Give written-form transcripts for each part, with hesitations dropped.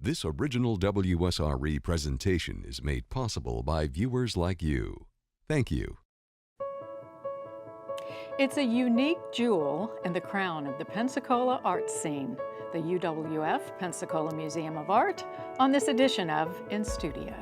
This original WSRE presentation is made possible by viewers like you. Thank you. It's a unique jewel in the crown of the Pensacola art scene, the UWF Pensacola Museum of Art, on this edition of inStudio.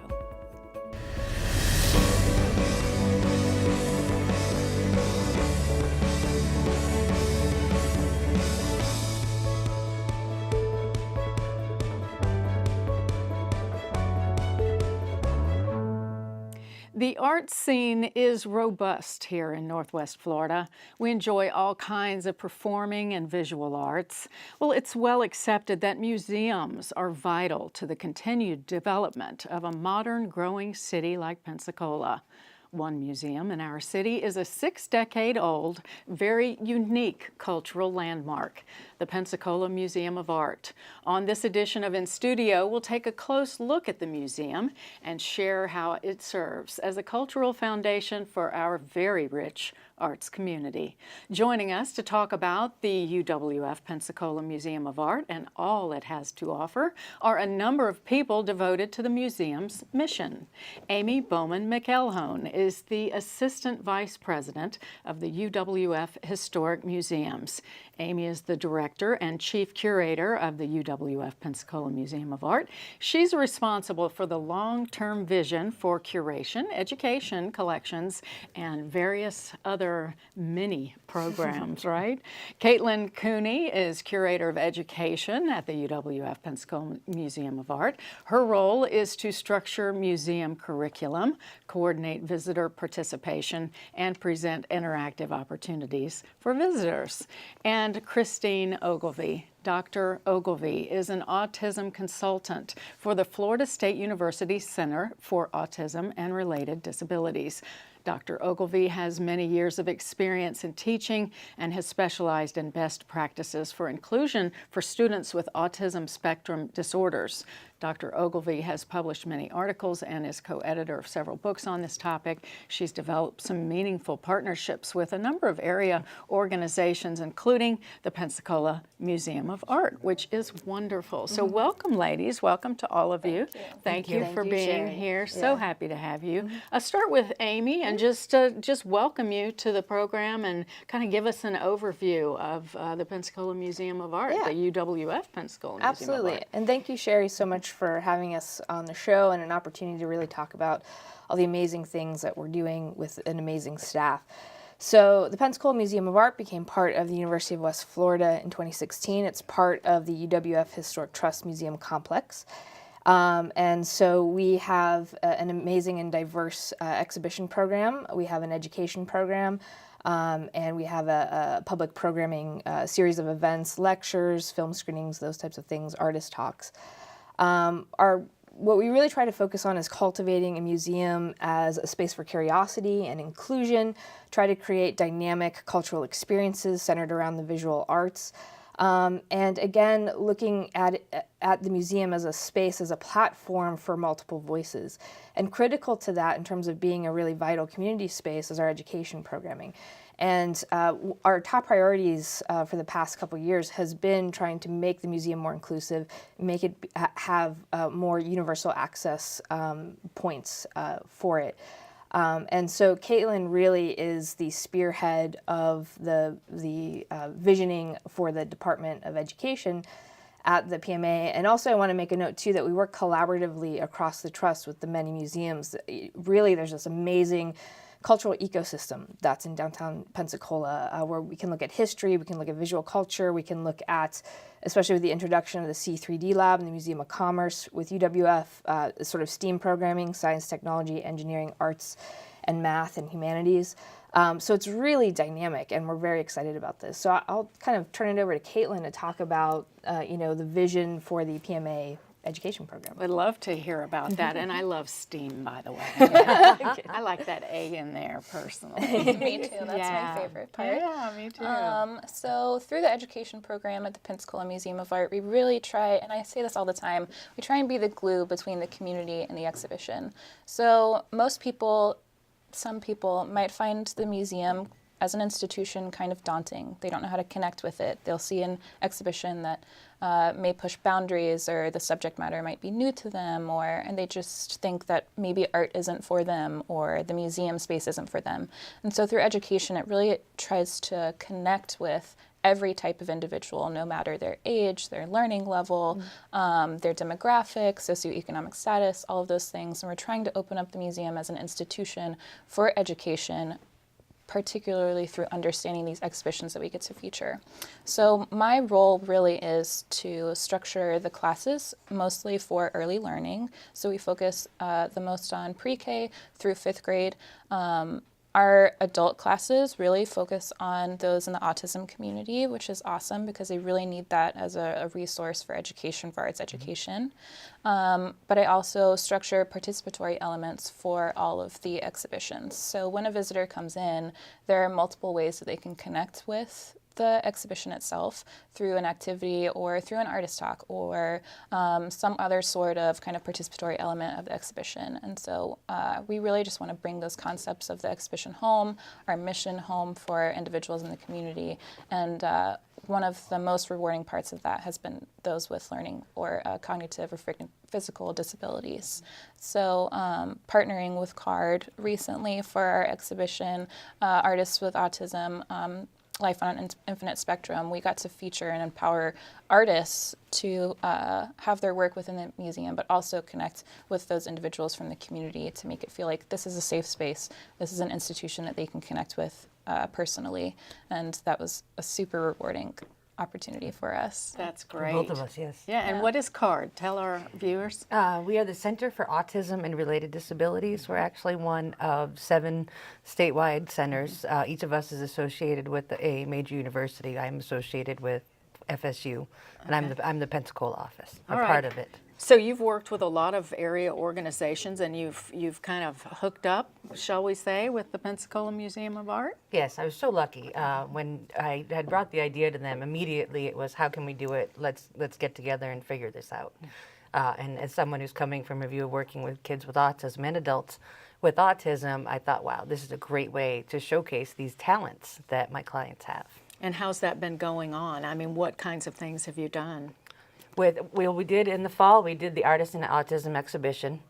The art scene is robust here in Northwest Florida. We enjoy all kinds of performing and visual arts. Well, it's well accepted that museums are vital to the continued development of a modern, growing city like Pensacola. One museum in our city is a 6-decade-old, very unique cultural landmark, the Pensacola Museum of Art. On this edition of inStudio, we'll take a close look at the museum and share how it serves as a cultural foundation for our very rich arts community. Joining us to talk about the UWF Pensacola Museum of Art and all it has to offer are a number of people devoted to the museum's mission. Amy Bowman-McElhone is the Assistant Vice President of the UWF Historic Museums. Amy is the Director and Chief Curator of the UWF Pensacola Museum of Art. She's responsible for the long-term vision for curation, education, collections, and various other mini programs, right? Caitlyn Cooney is Curator of Education at the UWF Pensacola Museum of Art. Her role is to structure museum curriculum, coordinate visitor participation, and present interactive opportunities for visitors. And Christine Ogilvie. Dr. Ogilvie is an autism consultant for the Florida State University Center for Autism and Related Disabilities. Dr. Ogilvie has many years of experience in teaching and has specialized in best practices for inclusion for students with autism spectrum disorders. Dr. Ogilvie has published many articles and is co-editor of several books on this topic. She's developed some meaningful partnerships with a number of area organizations, including the Pensacola Museum of Art, which is wonderful. So welcome, ladies. Welcome to all of you. Thank you for being Sherri. here. So happy to have you. I'll start with Amy and just welcome you to the program and kind of give us an overview of the Pensacola Museum of Art, the UWF Pensacola Museum Absolutely. of Art. And thank you, Sherri, so much for having us on the show and an opportunity to really talk about all the amazing things that we're doing with an amazing staff. So the Pensacola Museum of Art became part of the University of West Florida in 2016. It's part of the UWF Historic Trust Museum Complex. And so we have an amazing and diverse exhibition program. We have an education program. And we have a public programming series of events, lectures, film screenings, those types of things, artist talks. What we really try to focus on is cultivating a museum as a space for curiosity and inclusion, try to create dynamic cultural experiences centered around the visual arts. And again, looking at the museum as a space, as a platform for multiple voices. And critical to that in terms of being a really vital community space is our education programming. And our top priorities for the past couple of years has been trying to make the museum more inclusive, make it have more universal access points for it. And so Caitlyn really is the spearhead of the visioning for the Department of Education at the PMA. And also I want to make a note too that we work collaboratively across the trust with the many museums. Really there's this amazing cultural ecosystem that's in downtown Pensacola where we can look at history, we can look at visual culture, we can look at, especially with the introduction of the C3D Lab and the Museum of Commerce with UWF, sort of STEAM programming, science, technology, engineering, arts, and math and humanities. So it's really dynamic and we're very excited about this. So I'll kind of turn it over to Caitlyn to talk about, the vision for the PMA education program. Would love to hear about that, and I love STEAM, by the way. I like that A in there personally. Me too. That's my favorite part. Yeah, me too. So through the education program at the Pensacola Museum of Art, we really try, and I say this all the time, we try and be the glue between the community and the exhibition. So some people might find the museum as an institution kind of daunting. They don't know how to connect with it. They'll see an exhibition that may push boundaries, or the subject matter might be new to them, and they just think that maybe art isn't for them or the museum space isn't for them. And so through education, it really tries to connect with every type of individual, no matter their age, their learning level, their demographic, socioeconomic status, all of those things. And we're trying to open up the museum as an institution for education, particularly through understanding these exhibitions that we get to feature. So my role really is to structure the classes mostly for early learning. So we focus the most on pre-K through 5th grade. Our adult classes really focus on those in the autism community, which is awesome because they really need that as a resource for education, for arts education. But I also structure participatory elements for all of the exhibitions. So when a visitor comes in, there are multiple ways that they can connect with the exhibition itself through an activity or through an artist talk or some other sort of kind of participatory element of the exhibition. And so we really just want to bring those concepts of the exhibition home, our mission home for individuals in the community. And one of the most rewarding parts of that has been those with learning or cognitive or physical disabilities. So partnering with CARD recently for our exhibition, Artists with Autism, Life on an Infinite Spectrum, we got to feature and empower artists to have their work within the museum, but also connect with those individuals from the community to make it feel like this is a safe space. This is an institution that they can connect with personally. And that was a super rewarding opportunity for us. That's great. For both of us, yes. Yeah, and what is CARD? Tell our viewers. We are the Center for Autism and Related Disabilities. We're actually one of 7 statewide centers. Each of us is associated with a major university. I'm associated with FSU, and I'm the Pensacola office. I'm part of it. So you've worked with a lot of area organizations, and you've kind of hooked up, shall we say, with the Pensacola Museum of Art? Yes, I was so lucky. When I had brought the idea to them, immediately it was, how can we do it? Let's get together and figure this out. And as someone who's coming from a view of working with kids with autism and adults with autism, I thought, wow, this is a great way to showcase these talents that my clients have. And how's that been going on? I mean, what kinds of things have you done? We did in the fall, we did the Artists and Autism exhibition,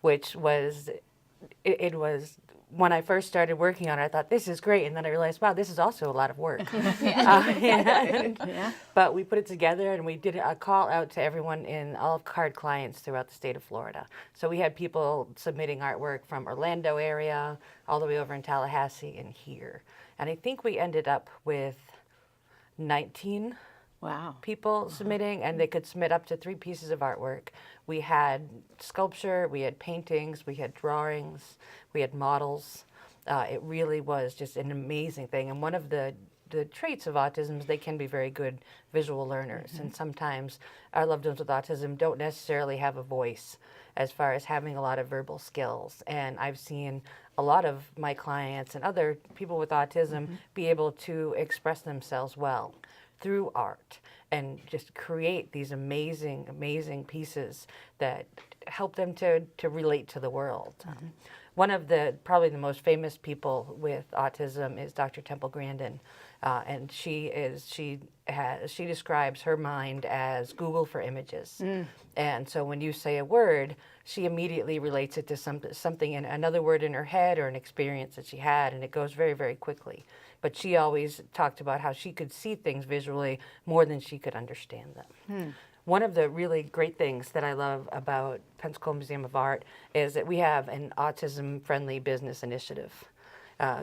which was, it was, when I first started working on it, I thought, this is great. And then I realized, wow, this is also a lot of work. But we put it together and we did a call out to everyone in all of CARD clients throughout the state of Florida. So we had people submitting artwork from Orlando area, all the way over in Tallahassee and here. And I think we ended up with 19 people submitting, and they could submit up to 3 pieces of artwork. We had sculpture, we had paintings, we had drawings, we had models. It really was just an amazing thing. And one of the traits of autism is they can be very good visual learners. And sometimes our loved ones with autism don't necessarily have a voice as far as having a lot of verbal skills. And I've seen a lot of my clients and other people with autism be able to express themselves well through art and just create these amazing, amazing pieces that help them to relate to the world. One of probably the most famous people with autism is Dr. Temple Grandin, and she describes her mind as Google for images. And so when you say a word, she immediately relates it to something in another word in her head or an experience that she had, and it goes very, very quickly. But she always talked about how she could see things visually more than she could understand them. One of the really great things that I love about Pensacola Museum of Art is that we have an autism-friendly business initiative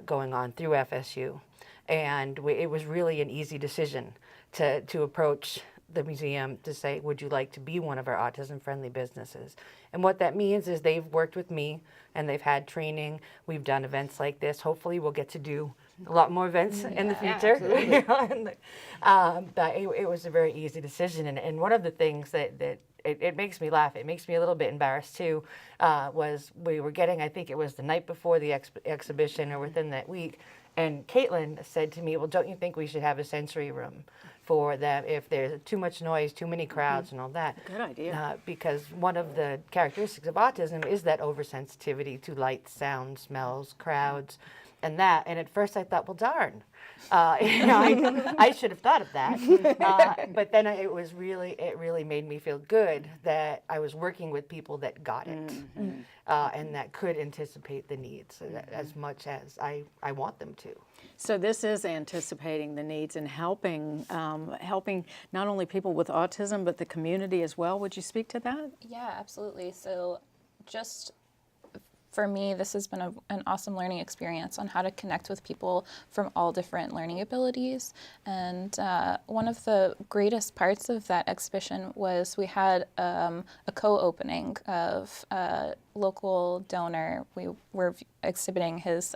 going on through FSU. And it was really an easy decision to approach the museum to say, would you like to be one of our autism-friendly businesses? And what that means is they've worked with me and they've had training. We've done events like this. Hopefully we'll get to do a lot more events in the future. But it was a very easy decision. And one of the things that it makes me laugh, it makes me a little bit embarrassed too, was we were getting, I think it was the night before the exhibition or within that week, and Caitlyn said to me, well, don't you think we should have a sensory room for them if there's too much noise, too many crowds and all that? Good idea. Because one of the characteristics of autism is that oversensitivity to light, sound, smells, crowds. and at first I thought, well, darn, I should have thought of that. But then it really made me feel good that I was working with people that got it, and that could anticipate the needs as much as I want them to. So this is anticipating the needs and helping not only people with autism, but the community as well. Would you speak to that? Yeah, absolutely. So just for me, this has been an awesome learning experience on how to connect with people from all different learning abilities. And one of the greatest parts of that exhibition was we had a co-opening of a local donor. We were exhibiting his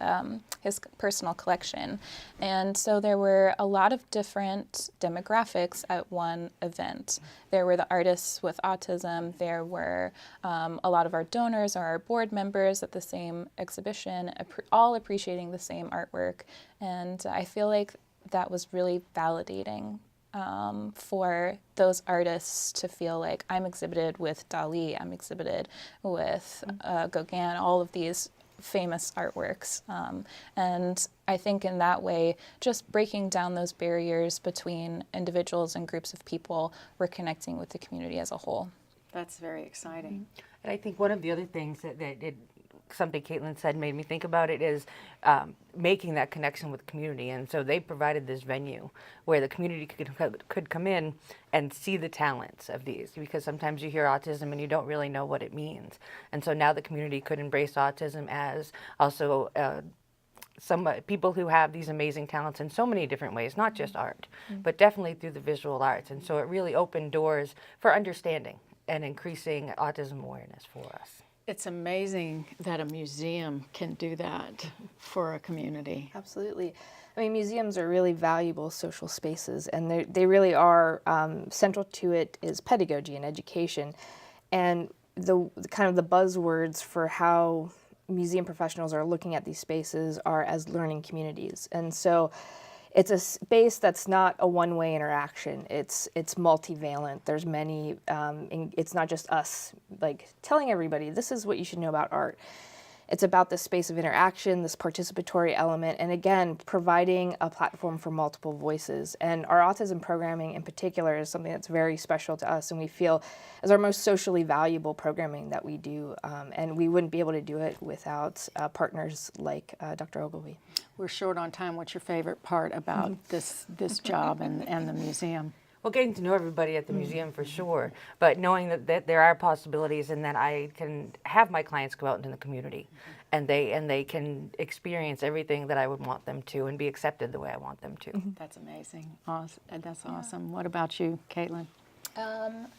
personal collection. And so there were a lot of different demographics at one event. There were the artists with autism. There were a lot of our donors or our board members at the same exhibition, all appreciating the same artwork. And I feel like that was really validating for those artists to feel like I'm exhibited with Dali, I'm exhibited with Gauguin, all of these famous artworks. And I think in that way, just breaking down those barriers between individuals and groups of people, we're connecting with the community as a whole. That's very exciting. And I think one of the other things that something Caitlyn said made me think about it is making that connection with the community. And so they provided this venue where the community could come in and see the talents of these, because sometimes you hear autism and you don't really know what it means. And so now the community could embrace autism as also some people who have these amazing talents in so many different ways, not just art, but definitely through the visual arts. And so it really opened doors for understanding and increasing autism awareness for us. It's amazing that a museum can do that for a community. Absolutely. I mean, museums are really valuable social spaces, and they really are, central to it is pedagogy and education. And the kind of the buzzwords for how museum professionals are looking at these spaces are as learning communities. And so it's a space that's not a one-way interaction. It's multivalent. There's many, it's not just us like telling everybody, this is what you should know about art. It's about this space of interaction, this participatory element, and again, providing a platform for multiple voices. And our autism programming in particular is something that's very special to us, and we feel as our most socially valuable programming that we do. And we wouldn't be able to do it without partners like Dr. Ogilvie. We're short on time. What's your favorite part about this job and the museum? Well, getting to know everybody at the museum for sure, but knowing that there are possibilities and that I can have my clients go out into the community and they can experience everything that I would want them to and be accepted the way I want them to. That's amazing. That's awesome. What about you, Caitlyn?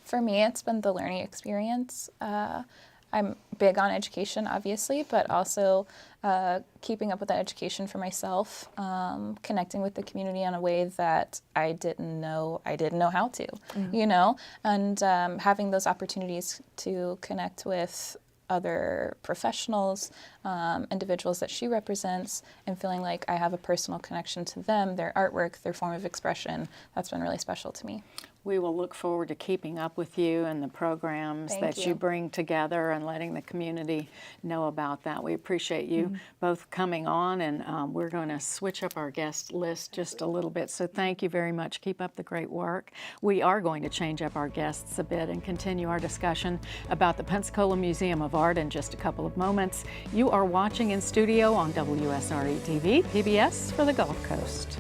For me, it's been the learning experience. I'm big on education, obviously, but also keeping up with that education for myself, connecting with the community in a way that I didn't know how to, you know, and having those opportunities to connect with other professionals, individuals that she represents, and feeling like I have a personal connection to them, their artwork, their form of expression. That's been really special to me. We will look forward to keeping up with you and the programs that you bring together and letting the community know about that. We appreciate you both coming on, and we're going to switch up our guest list just a little bit. So thank you very much. Keep up the great work. We are going to change up our guests a bit and continue our discussion about the Pensacola Museum of Art in just a couple of moments. You are watching in studio on WSRE TV, PBS for the Gulf Coast.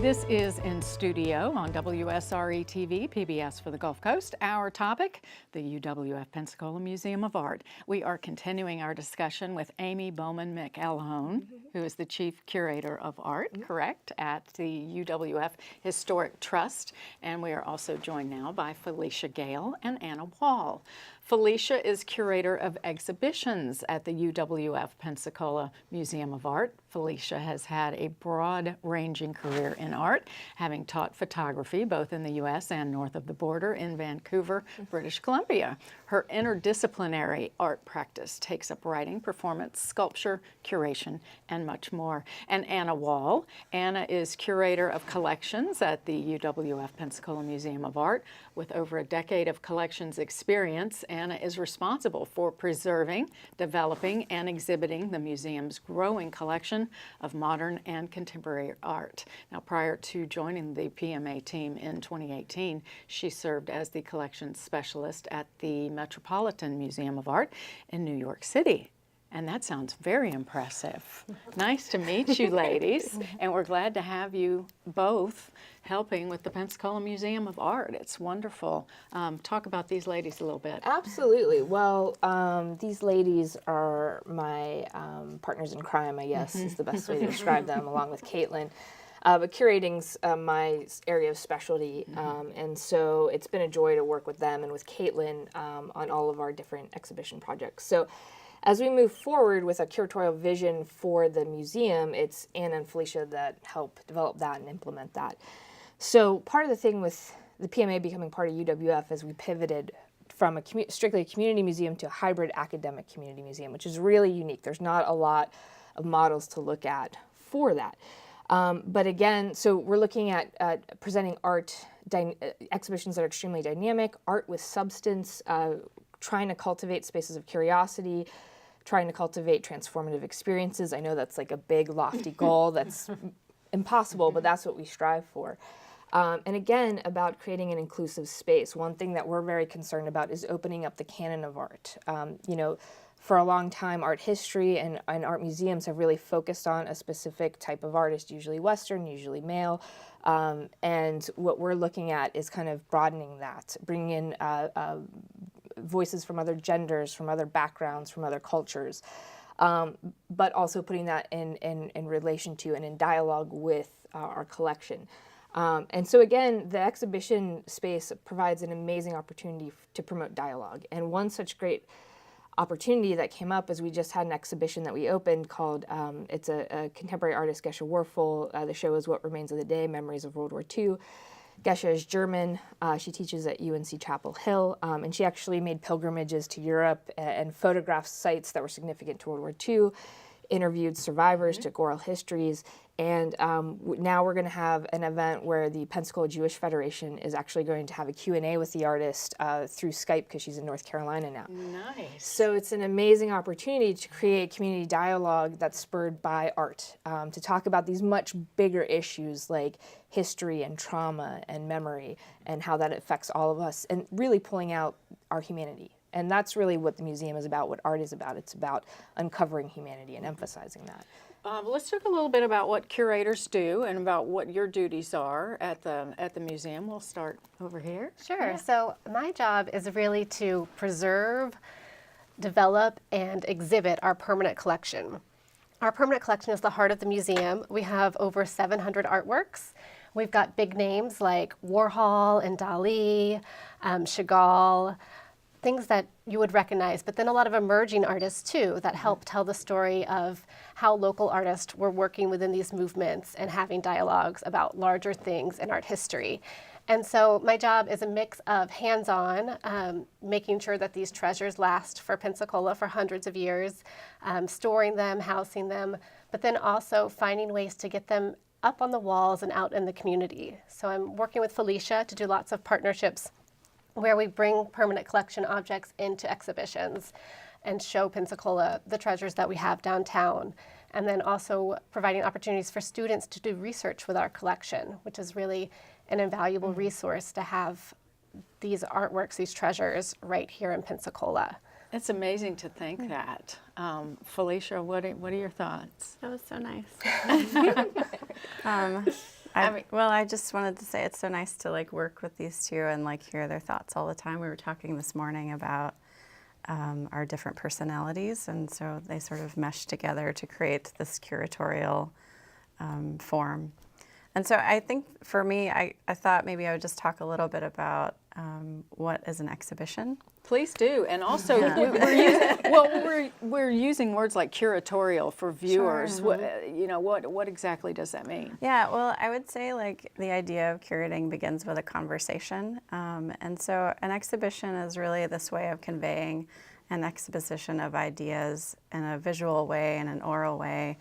This is In Studio on WSRE TV, PBS for the Gulf Coast. Our topic, the UWF Pensacola Museum of Art. We are continuing our discussion with Amy Bowman-McElhone, who is the Chief Curator of Art, correct, at the UWF Historic Trust. And we are also joined now by Felicia Gail and Anna Wall. Felicia is Curator of Exhibitions at the UWF Pensacola Museum of Art. Felicia has had a broad-ranging career in art, having taught photography both in the U.S. and north of the border in Vancouver, British Columbia. Her interdisciplinary art practice takes up writing, performance, sculpture, curation, and much more. And Anna Wall. Anna is Curator of Collections at the UWF Pensacola Museum of Art. With over a decade of collections experience, Anna is responsible for preserving, developing, and exhibiting the museum's growing collection of modern and contemporary art. Now, prior to joining the PMA team in 2018, she served as the collections specialist at the Metropolitan Museum of Art in New York City. And that sounds very impressive. Nice to meet you, ladies. And we're glad to have you both helping with the Pensacola Museum of Art. It's wonderful. Talk about these ladies a little bit. Absolutely. Well, these ladies are my partners in crime, I guess, is the best way to describe them, along with Caitlyn. But curating's my area of specialty, and so it's been a joy to work with them and with Caitlyn on all of our different exhibition projects. So as we move forward with a curatorial vision for the museum, it's Anna and Felicia that help develop that and implement that. So part of the thing with the PMA becoming part of UWF is we pivoted from a strictly a community museum to a hybrid academic community museum, which is really unique. There's not a lot of models to look at for that. But again, so we're looking at presenting art exhibitions that are extremely dynamic, art with substance, trying to cultivate spaces of curiosity, trying to cultivate transformative experiences. I know that's like a big, lofty goal that's impossible, but that's what we strive for. And again, about creating an inclusive space. One thing that we're very concerned about is opening up the canon of art. You know, for a long time, art history and art museums have really focused on a specific type of artist, usually Western, usually male. And what we're looking at is kind of broadening that, bringing in voices from other genders, from other backgrounds, from other cultures, but also putting that in relation to and in dialogue with our collection. And so again, the exhibition space provides an amazing opportunity to promote dialogue. And one such great opportunity that came up is we just had an exhibition that we opened called, it's a contemporary artist, Gesche Warfel. The show is What Remains of the Day, Memories of World War II. Gesche is German. She teaches at UNC Chapel Hill, and she actually made pilgrimages to Europe and photographed sites that were significant to World War II, interviewed survivors, took oral histories, and now we're going to have an event where the Pensacola Jewish Federation is actually going to have a Q&A with the artist through Skype because she's in North Carolina now. Nice. So it's an amazing opportunity to create community dialogue that's spurred by art, to talk about these much bigger issues like history and trauma and memory and how that affects all of us, and really pulling out our humanity. And that's really what the museum is about, what art is about. It's about uncovering humanity and emphasizing that. Let's talk a little bit about what curators do and about what your duties are at the museum. We'll start over here. Sure. Yeah. So my job is really to preserve, develop, and exhibit our permanent collection. Our permanent collection is the heart of the museum. We have over 700 artworks. We've got big names like Warhol and Dali, Chagall, things that you would recognize, but then a lot of emerging artists too that help tell the story of how local artists were working within these movements and having dialogues about larger things in art history. And so my job is a mix of hands-on, making sure that these treasures last for Pensacola for hundreds of years, storing them, housing them, but then also finding ways to get them up on the walls and out in the community. So I'm working with Felicia to do lots of partnerships where we bring permanent collection objects into exhibitions and show Pensacola the treasures that we have downtown. And then also providing opportunities for students to do research with our collection, which is really an invaluable resource to have these artworks, these treasures right here in Pensacola. It's amazing to think that. Felicia, what are your thoughts? That was so nice. I just wanted to say it's so nice to like work with these two and like hear their thoughts all the time. We were talking this morning about our different personalities, and so they sort of mesh together to create this curatorial form. And so I think for me, I thought maybe I would just talk a little bit about what is an exhibition. Please do, and also we're using words like curatorial for viewers. Sure. What exactly does that mean? Yeah, well, I would say like the idea of curating begins with a conversation, and so an exhibition is really this way of conveying an exposition of ideas in a visual way and an oral way,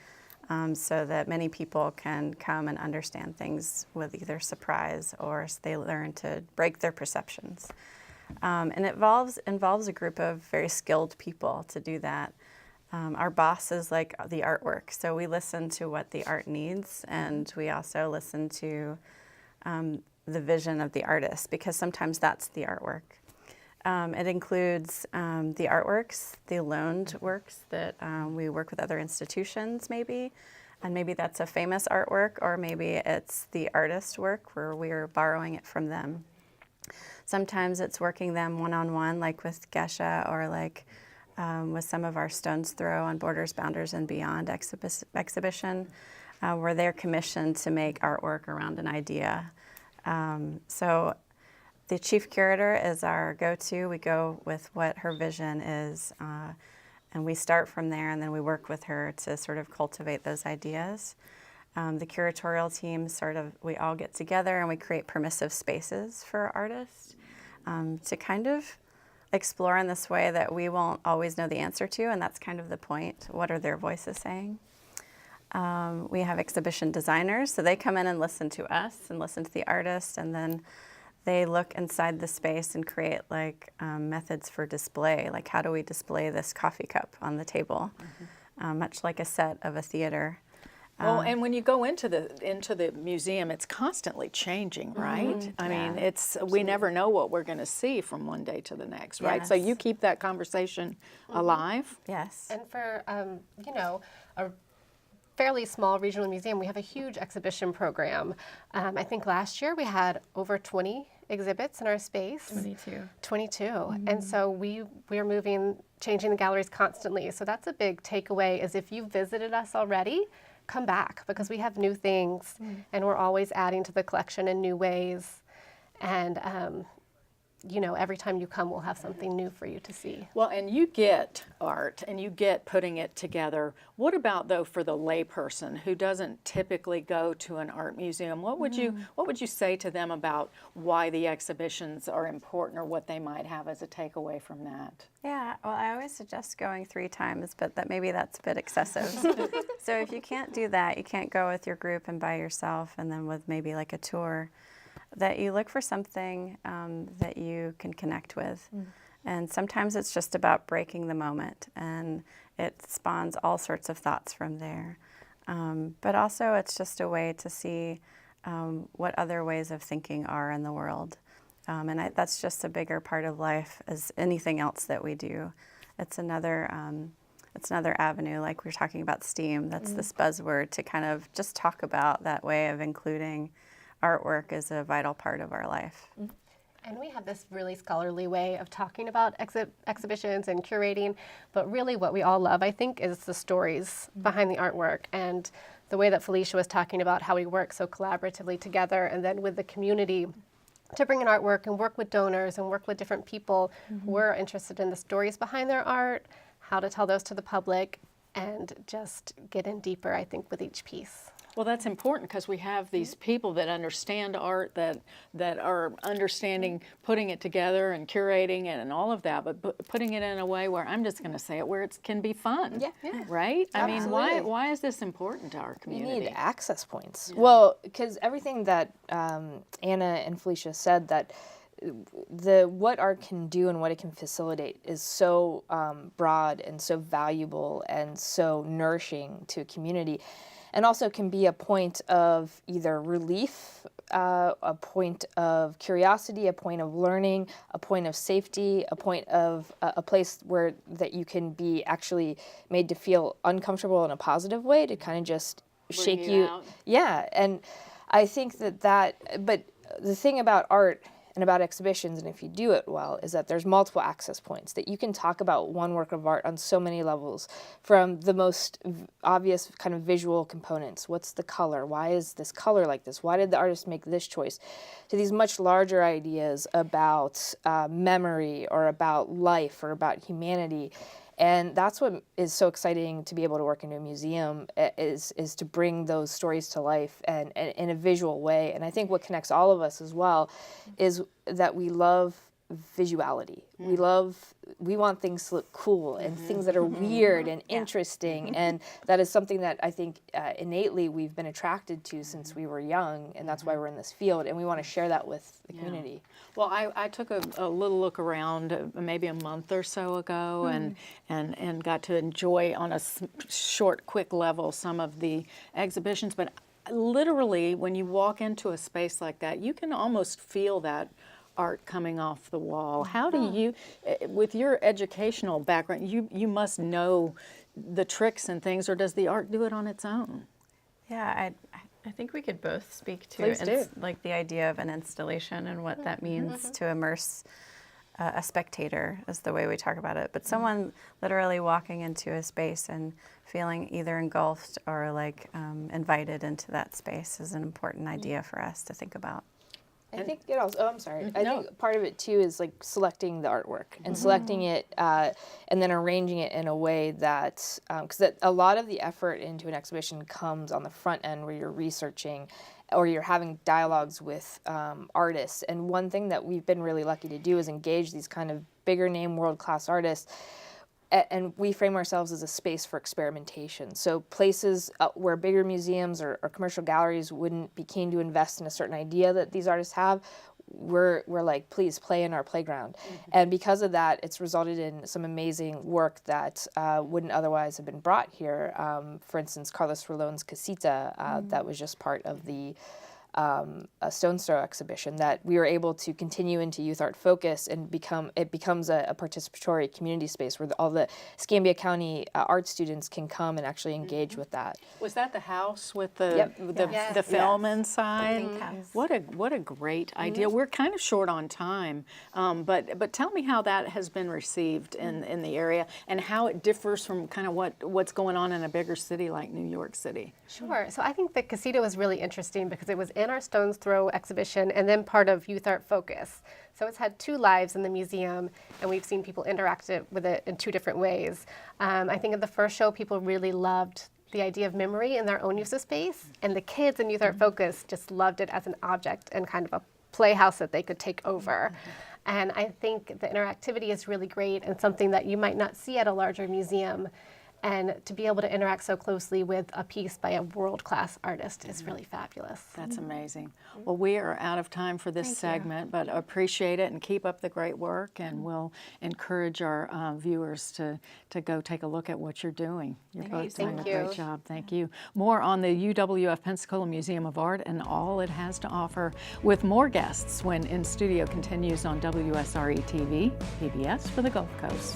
so that many people can come and understand things with either surprise or they learn to break their perceptions. And it involves a group of very skilled people to do that. Our boss is like the artwork, so we listen to what the art needs, and we also listen to the vision of the artist, because sometimes that's the artwork. It includes the artworks, the loaned works that we work with other institutions maybe, and maybe that's a famous artwork, or maybe it's the artist work where we're borrowing it from them. Sometimes it's working them one-on-one, like with Geshe, or like with some of our Stone's Throw on Borders, Bounders, and Beyond exhibition, where they're commissioned to make artwork around an idea. So the chief curator is our go-to. We go with what her vision is, and we start from there, and then we work with her to sort of cultivate those ideas. The curatorial team we all get together and we create permissive spaces for artists to kind of explore in this way that we won't always know the answer to, and that's kind of the point. What are their voices saying? We have exhibition designers, so they come in and listen to us and listen to the artist, and then they look inside the space and create like methods for display, like how do we display this coffee cup on the table, much like a set of a theater. Well, and when you go into the museum, it's constantly changing, right? I mean, we never know what we're going to see from one day to the next, right? Yes. So you keep that conversation alive. Yes. And for, a fairly small regional museum, we have a huge exhibition program. I think last year we had over 20 exhibits in our space. 22. And so we are changing the galleries constantly. So that's a big takeaway, is if you visited us already, come back, because we have new things and we're always adding to the collection in new ways. And, every time you come, we'll have something new for you to see. Well, and you get art and you get putting it together. What about, though, for the layperson who doesn't typically go to an art museum? What would you say to them about why the exhibitions are important, or what they might have as a takeaway from that? Yeah, well, I always suggest going 3 times, but maybe that's a bit excessive. So if you can't do that, you can't go with your group and by yourself, and then with maybe like a tour, that you look for something that you can connect with. And sometimes it's just about breaking the moment, and it spawns all sorts of thoughts from there. But also it's just a way to see what other ways of thinking are in the world. And that's just a bigger part of life as anything else that we do. It's another avenue, like we were talking about STEAM. That's this buzzword to kind of just talk about that way of including artwork as a vital part of our life. And we have this really scholarly way of talking about exhibitions and curating, but really what we all love, I think, is the stories behind the artwork, and the way that Felicia was talking about how we work so collaboratively together, and then with the community to bring in artwork and work with donors and work with different people who are interested in the stories behind their art, how to tell those to the public, and just get in deeper, I think, with each piece. Well, that's important, because we have these people that understand art, that are understanding putting it together and curating it and all of that, but putting it in a way where, I'm just going to say it, where it can be fun, right? I mean, why is this important to our community? You need access points. Yeah. Well, because everything that Anna and Felicia said, that what art can do and what it can facilitate is so broad and so valuable and so nourishing to a community. And also can be a point of either relief, a point of curiosity, a point of learning, a point of safety, a point of a place where that you can be actually made to feel uncomfortable in a positive way, to kind of just shake you. Yeah, and I think but the thing about art and about exhibitions, and if you do it well, is that there's multiple access points, that you can talk about one work of art on so many levels, from the most obvious kind of visual components. What's the color? Why is this color like this? Why did the artist make this choice? To these much larger ideas about memory, or about life, or about humanity. And that's what is so exciting to be able to work in a museum, is to bring those stories to life and in a visual way. And I think what connects all of us as well is that we love visuality. We want things to look cool, and things that are weird and interesting, and that is something that I think innately we've been attracted to since we were young, and that's why we're in this field, and we want to share that with the community. Well, I took a little look around maybe a month or so ago, and got to enjoy on a short, quick level some of the exhibitions, but literally when you walk into a space like that, you can almost feel that art coming off the wall. How do you, with your educational background, you must know the tricks and things, or does the art do it on its own? Yeah, I think we could both speak to Please do. like the idea of an installation and what that means to immerse a spectator, is the way we talk about it. But someone literally walking into a space and feeling either engulfed or like invited into that space is an important idea for us to think about. I think it also, I think part of it too is like selecting the artwork and selecting it and then arranging it in a way that, because a lot of the effort into an exhibition comes on the front end, where you're researching or you're having dialogues with artists. And one thing that we've been really lucky to do is engage these kind of bigger name world-class artists. And we frame ourselves as a space for experimentation. So places where bigger museums or commercial galleries wouldn't be keen to invest in a certain idea that these artists have, we're like, please play in our playground. And because of that, it's resulted in some amazing work that wouldn't otherwise have been brought here. For instance, Carlos Rolon's Casita, that was just part of the a Stone's Throw exhibition that we were able to continue into Youth Art Focus, and becomes a participatory community space where all the Escambia County art students can come and actually engage with that. Was that the house with the film inside? What a great idea. We're kind of short on time, but tell me how that has been received in the area, and how it differs from kind of what's going on in a bigger city like New York City. Sure. So I think the Casita was really interesting because it was in our Stone's Throw exhibition and then part of Youth Art Focus. So it's had two lives in the museum, and we've seen people interact with it in two different ways. I think at the first show, people really loved the idea of memory in their own use of space, and the kids in Youth Art Focus just loved it as an object and kind of a playhouse that they could take over. And I think the interactivity is really great and something that you might not see at a larger museum. And to be able to interact so closely with a piece by a world-class artist is really fabulous. That's amazing. Well, we are out of time for this segment, but appreciate it and keep up the great work, and we'll encourage our viewers to go take a look at what you're doing. You're both doing a great job. Thank you. More on the UWF Pensacola Museum of Art and all it has to offer, with more guests when inStudio continues on WSRE TV, PBS for the Gulf Coast.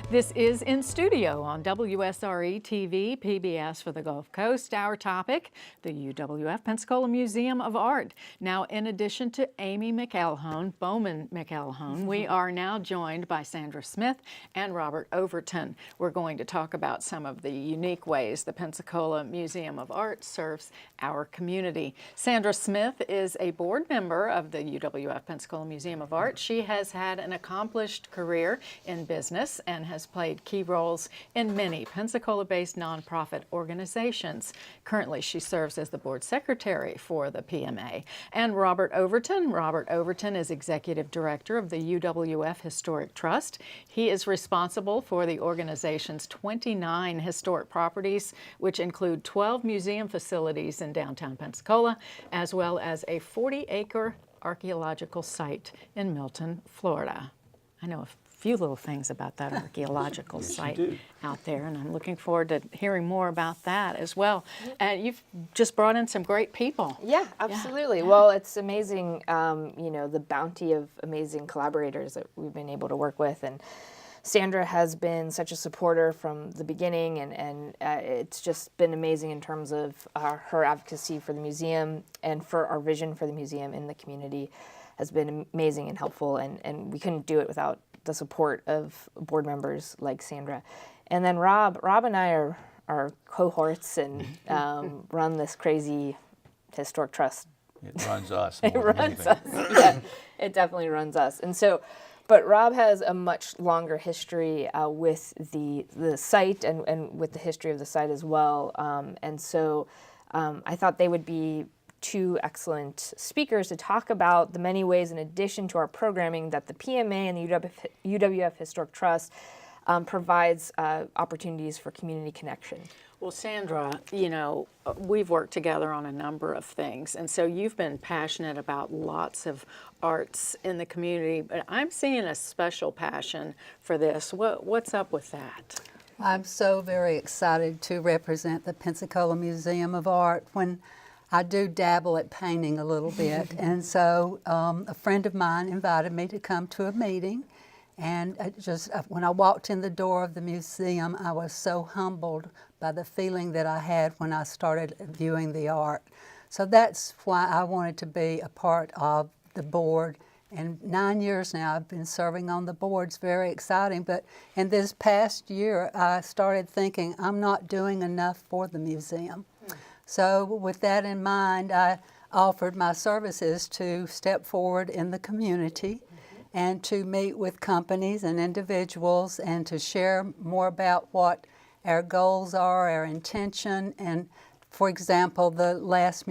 This is inStudio on WSRE TV, PBS for the Gulf Coast. Our topic, the UWF Pensacola Museum of Art. Now, in addition to Amy Bowman-McElhone, we are now joined by Sandra Smith and Robert Overton. We're going to talk about some of the unique ways the Pensacola Museum of Art serves our community. Sandra Smith is a board member of the UWF Pensacola Museum of Art. She has had an accomplished career in business and has has played key roles in many Pensacola-based nonprofit organizations. Currently, she serves as the board secretary for the PMA. And Robert Overton. Robert Overton is executive director of the UWF Historic Trust. He is responsible for the organization's 29 historic properties, which include 12 museum facilities in downtown Pensacola, as well as a 40-acre archaeological site in Milton, Florida. I know a few little things about that archaeological site out there, and I'm looking forward to hearing more about that as well. And you've just brought in some great people. Yeah, absolutely. Well, it's amazing, you know, the bounty of amazing collaborators that we've been able to work with. And Sandra has been such a supporter from the beginning, and it's just been amazing in terms of her advocacy for the museum and for our vision for the museum in the community has been amazing and helpful, and we couldn't do it without the support of board members like Sandra. And then Rob and I are cohorts and run this crazy historic trust. It runs us. It runs us. Yeah, it definitely runs us. And so, but Rob has a much longer history with the site and with the history of the site as well. And so I thought they would be two excellent speakers to talk about the many ways, in addition to our programming, that the PMA and the UWF Historic Trust provides opportunities for community connection. Well, Sandra, you know, we've worked together on a number of things, and so you've been passionate about lots of arts in the community, but I'm seeing a special passion for this. What's up with that? I'm so very excited to represent the Pensacola Museum of Art. When I do dabble at painting a little bit, and so a friend of mine invited me to come to a meeting, and when I walked in the door of the museum, I was so humbled by the feeling that I had when I started viewing the art. So that's why I wanted to be a part of the board. And 9 years now I've been serving on the board. It's very exciting, but in this past year I started thinking I'm not doing enough for the museum. So with that in mind, I offered my services to step forward in the community and to meet with companies and individuals and to share more about what our goals are, our intention. And for example, the last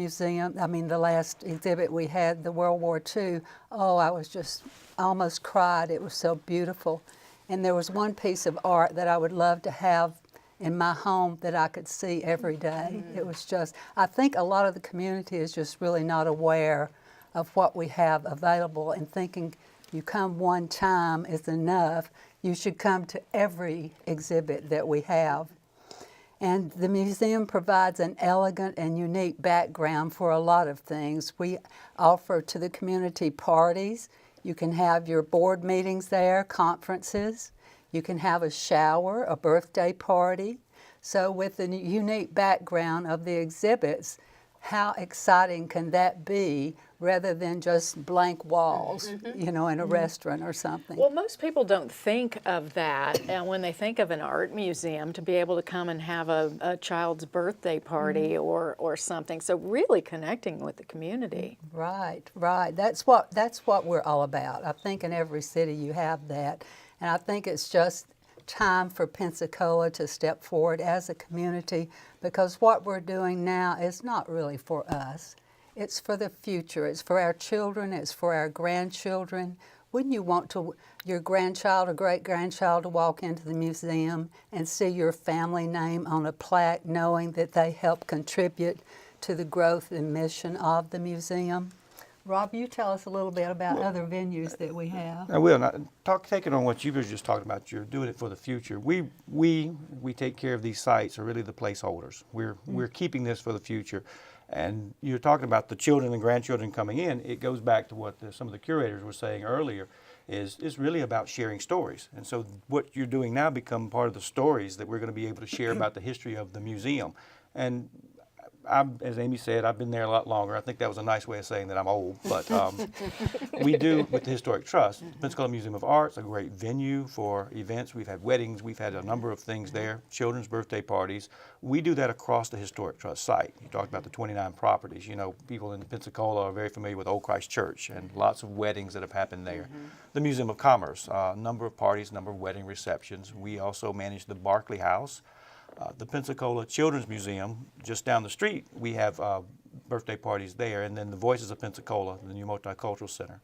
exhibit we had, the World War II, I was just almost cried. It was so beautiful. And there was one piece of art that I would love to have in my home that I could see every day. It was just, I think a lot of the community is just really not aware of what we have available and thinking you come one time is enough. You should come to every exhibit that we have. And the museum provides an elegant and unique background for a lot of things. We offer to the community parties. You can have your board meetings there, conferences. You can have a shower, a birthday party. So with the unique background of the exhibits, how exciting can that be rather than just blank walls, you know, in a restaurant or something? Well, most people don't think of that, and when they think of an art museum, to be able to come and have a child's birthday party or something. So really connecting with the community. Right. That's what we're all about. I think in every city you have that, and I think it's just time for Pensacola to step forward as a community, because what we're doing now is not really for us. It's for the future. It's for our children. It's for our grandchildren. Wouldn't you want your grandchild or great-grandchild to walk into the museum and see your family name on a plaque, knowing that they help contribute to the growth and mission of the museum? Rob, you tell us a little bit about other venues that we have. I will. Taking on what you were just talking about, you're doing it for the future. We take care of these sites, are really the placeholders. We're keeping this for the future. And you're talking about the children and grandchildren coming in. It goes back to what some of the curators were saying earlier, is really about sharing stories. And so what you're doing now become part of the stories that we're going to be able to share about the history of the museum. And as Amy said, I've been there a lot longer. I think that was a nice way of saying that I'm old, but we do with the Historic Trust. Pensacola Museum of Art's a great venue for events. We've had weddings, we've had a number of things there, children's birthday parties. We do that across the Historic Trust site. You talked about the 29 properties. You know, people in Pensacola are very familiar with Old Christ Church and lots of weddings that have happened there. The Museum of Commerce, a number of parties, a number of wedding receptions. We also manage the Barclay House. The Pensacola Children's Museum, just down the street, we have birthday parties there, and then the Voices of Pensacola, the new multicultural center,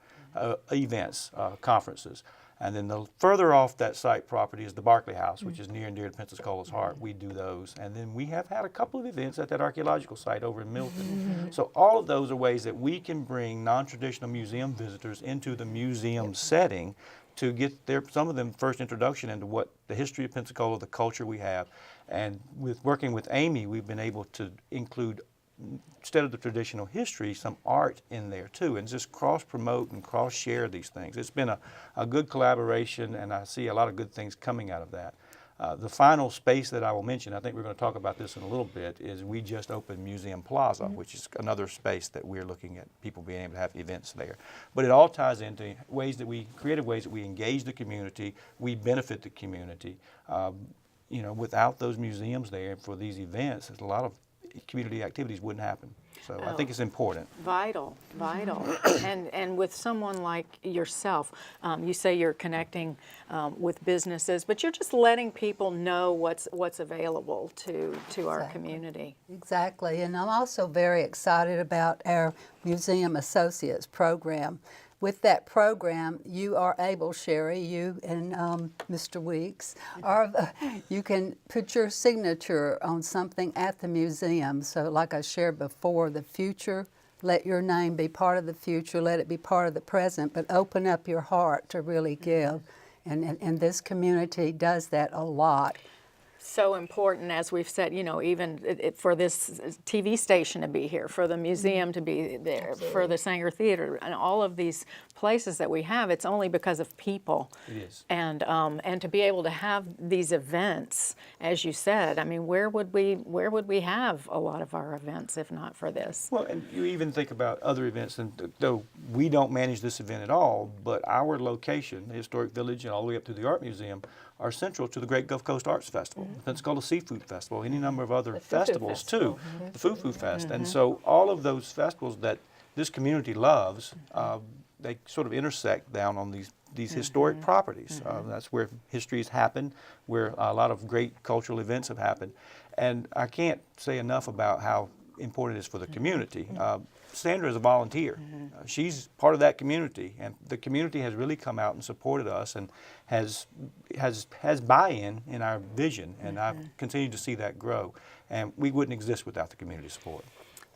events, conferences. And then the further off that site property is the Barclay House, which is near and dear to Pensacola's heart. We do those. And then we have had a couple of events at that archaeological site over in Milton. So all of those are ways that we can bring non-traditional museum visitors into the museum setting to get some of them first introduction into what the history of Pensacola, the culture we have. And with working with Amy, we've been able to include, instead of the traditional history, some art in there too, and just cross-promote and cross-share these things. It's been a good collaboration, and I see a lot of good things coming out of that. The final space that I will mention, I think we're going to talk about this in a little bit, is we just opened Museum Plaza, which is another space that we're looking at people being able to have events there. But it all ties into creative ways that we engage the community, we benefit the community. You know, without those museums there for these events, a lot of community activities wouldn't happen. So I think it's important. Vital. And with someone like yourself, you say you're connecting with businesses, but you're just letting people know what's available to our community. Exactly, and I'm also very excited about our Museum Associates program. With that program, you are able, Sherri, you and Mr. Weeks, you can put your signature on something at the museum. So like I shared before, the future, let your name be part of the future, let it be part of the present, but open up your heart to really give. And this community does that a lot. So important, as we've said, you know, even for this TV station to be here, for the museum to be there, Absolutely. For the Sanger Theater, and all of these places that we have, it's only because of people. It is. And to be able to have these events, as you said, I mean, where would we have a lot of our events if not for this? Well, and you even think about other events, and though we don't manage this event at all, but our location, the Historic Village and all the way up to the Art Museum, are central to the Great Gulf Coast Arts Festival, the Pensacola Seafood Festival, any number of other festivals too, the Foo Fest. And so all of those festivals that this community loves, they sort of intersect down on these historic properties. That's where history has happened, where a lot of great cultural events have happened. And I can't say enough about how important it is for the community. Sandra is a volunteer. She's part of that community, and the community has really come out and supported us and has buy-in in our vision, and I've continued to see that grow. And we wouldn't exist without the community support.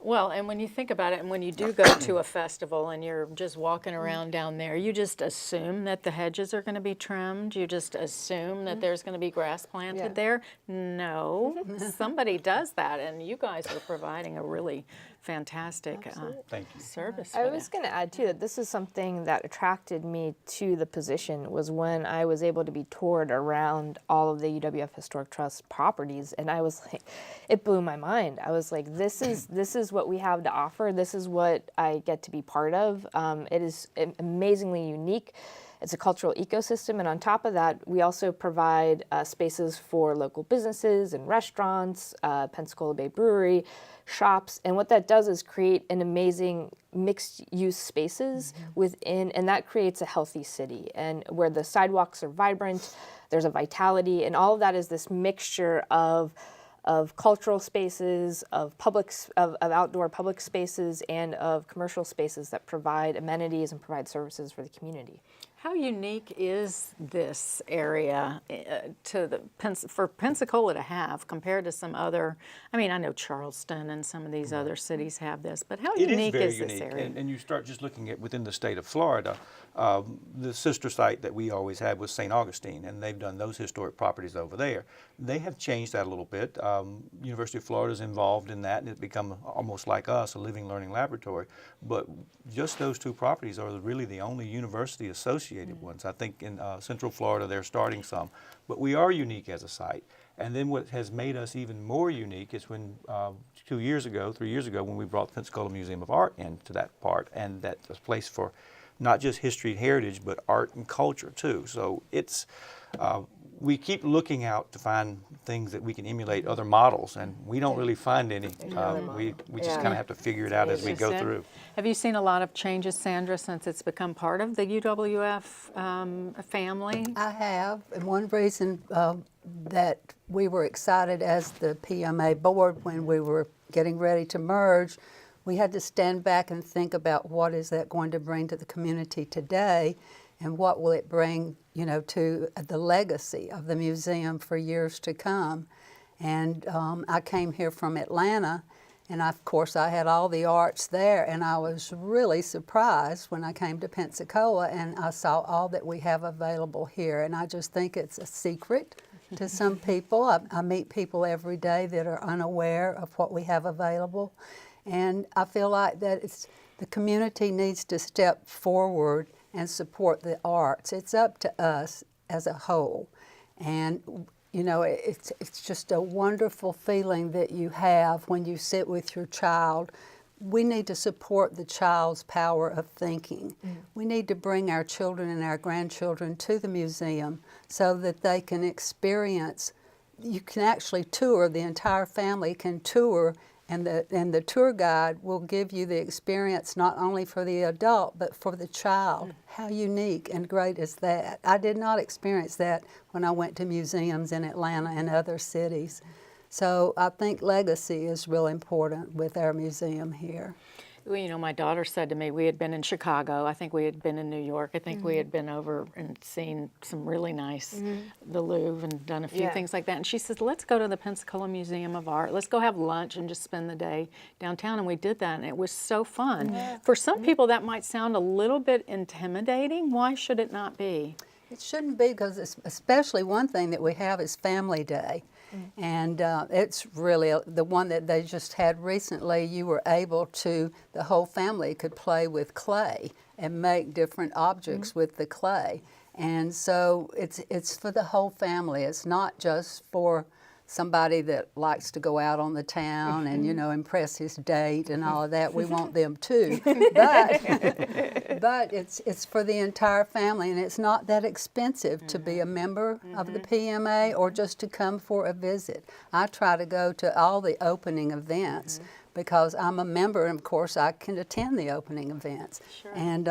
Well, and when you think about it, and when you do go to a festival and you're just walking around down there, you just assume that the hedges are going to be trimmed. You just assume that there's going to be grass planted there. No, somebody does that, and you guys are providing a really fantastic service. I was going to add too that this is something that attracted me to the position was when I was able to be toured around all of the UWF Historic Trust properties, and I was like, it blew my mind. I was like, this is what we have to offer. This is what I get to be part of. It is amazingly unique. It's a cultural ecosystem, and on top of that, we also provide spaces for local businesses and restaurants, Pensacola Bay Brewery, shops, and what that does is create an amazing mixed-use spaces within, and that creates a healthy city, and where the sidewalks are vibrant, there's a vitality, and all of that is this mixture of cultural spaces, of outdoor public spaces, and of commercial spaces that provide amenities and provide services for the community. How unique is this area for Pensacola to have compared to some other, I mean, I know Charleston and some of these other cities have this, but how unique is this area? And you start just looking at within the state of Florida, the sister site that we always had was St. Augustine, and they've done those historic properties over there. They have changed that a little bit. University of Florida is involved in that, and it's become almost like us, a living learning laboratory. But just those two properties are really the only university associated ones. I think in Central Florida they're starting some, but we are unique as a site. And then what has made us even more unique is when 3 years ago, when we brought the Pensacola Museum of Art into that part, and that's a place for not just history and heritage, but art and culture too. So it's, we keep looking out to find things that we can emulate other models, and we don't really find any. We just kind of have to figure it out as we go through. Have you seen a lot of changes, Sandra, since it's become part of the UWF family? I have, and one reason that we were excited as the PMA board when we were getting ready to merge, we had to stand back and think about what is that going to bring to the community today, and what will it bring, you know, to the legacy of the museum for years to come. And I came here from Atlanta, and of course I had all the arts there, and I was really surprised when I came to Pensacola and I saw all that we have available here. And I just think it's a secret to some people. I meet people every day that are unaware of what we have available. And I feel like that the community needs to step forward and support the arts. It's up to us as a whole. And you know, it's just a wonderful feeling that you have when you sit with your child. We need to support the child's power of thinking. We need to bring our children and our grandchildren to the museum so that they can experience, you can actually tour, the entire family can tour, and the tour guide will give you the experience not only for the adult but for the child. How unique and great is that? I did not experience that when I went to museums in Atlanta and other cities. So I think legacy is real important with our museum here. Well, you know, my daughter said to me, we had been in Chicago, I think we had been in New York, I think we had been over and seen some really nice, the Louvre, and done a few things like that. And she says, let's go to the Pensacola Museum of Art, let's go have lunch and just spend the day downtown. And we did that, and it was so fun. For some people that might sound a little bit intimidating. Why should it not be? It shouldn't be, because especially one thing that we have is Family Day. And it's really the one that they just had recently. You were able to, the whole family could play with clay and make different objects with the clay. And so it's for the whole family. It's not just for somebody that likes to go out on the town and, you know, impress his date and all of that. We want them too. But it's for the entire family, and it's not that expensive to be a member of the PMA or just to come for a visit. I try to go to all the opening events because I'm a member, and of course I can attend the opening events. And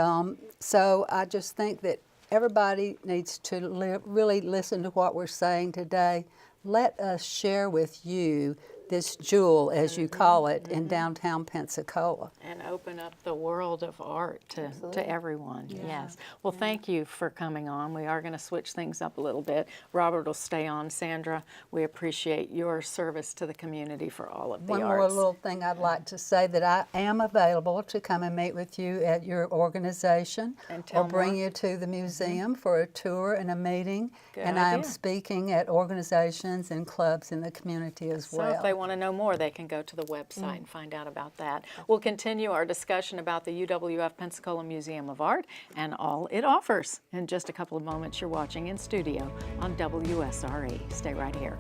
so I just think that everybody needs to really listen to what we're saying today. Let us share with you this jewel, as you call it, in downtown Pensacola. And open up the world of art to everyone. Yes. Well, thank you for coming on. We are going to switch things up a little bit. Robert will stay on. Sandra, we appreciate your service to the community for all of the One arts. more little thing I'd like to say, that I am available to come and meet with you at your organization or bring you to the museum for a tour and a meeting. And I am speaking at organizations and clubs in the community as well. So if they want to know more, they can go to the website and find out about that. We'll continue our discussion about the UWF Pensacola Museum of Art and all it offers in just a couple of moments. You're watching In Studio on WSRE. Stay right here.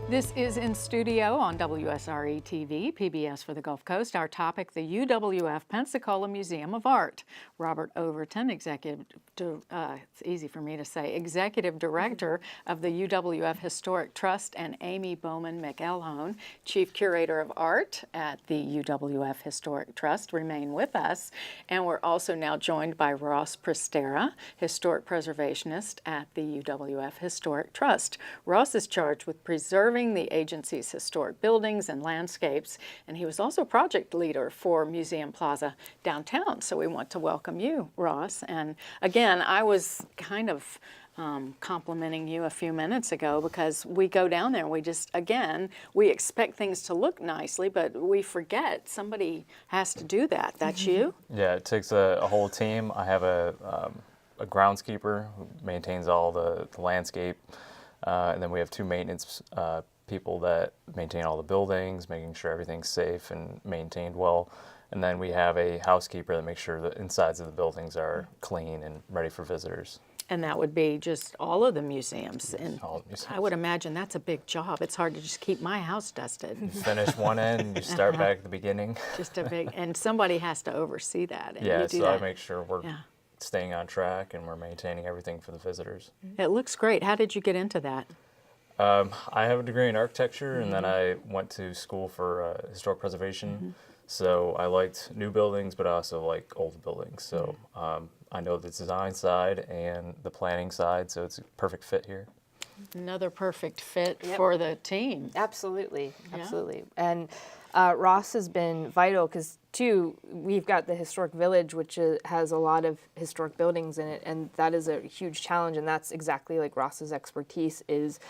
This is In Studio on WSRE TV, PBS for the Gulf Coast. Our topic, the UWF Pensacola Museum of Art. Robert Overton, it's easy for me to say, Executive Director of the UWF Historic Trust, and Amy Bowman-McElhone, Chief Curator of Art at the UWF Historic Trust, remain with us. And we're also now joined by Ross Pristera, Historic Preservationist at the UWF Historic Trust. Ross is charged with preserving the agency's historic buildings and landscapes, and he was also project leader for Museum Plaza downtown. So we want to welcome you, Ross. And again, I was kind of complimenting you a few minutes ago because we go down there and we just, again, we expect things to look nicely, but we forget somebody has to do that. That's you? Yeah, it takes a whole team. I have a groundskeeper who maintains all the landscape. And then we have two maintenance people that maintain all the buildings, making sure everything's safe and maintained well. And then we have a housekeeper that makes sure the insides of the buildings are clean and ready for visitors. And that would be just all of the museums. Yes, And all of the museums. I would imagine that's a big job. It's hard to just keep my house dusted. You finish one end, you start back at the beginning. Just a big, and somebody has to oversee that. And Yeah, you do so that. I make sure we're staying on track and we're maintaining everything for the visitors. It looks great. How did you get into that? I have a degree in architecture, and then I went to school for historic preservation. So I liked new buildings, but I also like old buildings. So I know the design side and the planning side, so it's a perfect fit here. Another perfect fit for the team. Absolutely, absolutely. And Ross has been vital because, too, we've got the Historic Village, which has a lot of historic buildings in it, and that is a huge challenge, and that's exactly like Ross's expertise is